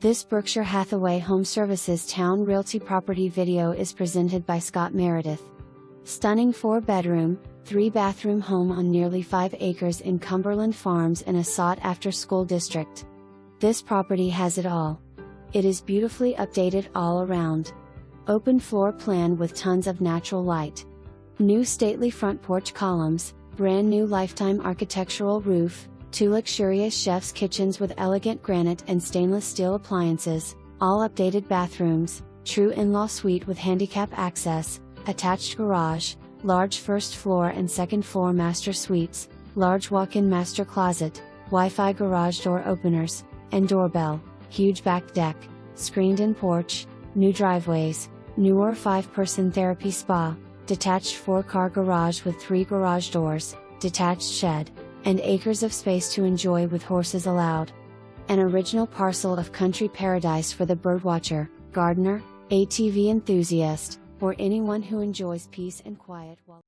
This Berkshire Hathaway HomeServices Towne Realty property video is presented by Scott Meredith. Stunning 4-bedroom, 3-bathroom home on nearly 5 acres in Cumberland Farms in a sought-after school district. This property has it all. It is beautifully updated all around. Open floor plan with tons of natural light. New stately front porch columns, brand new lifetime architectural roof, 2 luxurious chef's kitchens with elegant granite and stainless steel appliances, all updated bathrooms, true in-law suite with handicap access, attached garage, large first floor and second floor master suites, large walk-in master closet, Wi-Fi garage door openers, and doorbell, huge back deck, screened-in porch, new driveways, newer 5-person therapy spa, detached 4-car garage with 3 garage doors, detached shed, and acres of space to enjoy with horses allowed. An original parcel of country paradise for the birdwatcher, gardener, ATV enthusiast, or anyone who enjoys peace and quiet while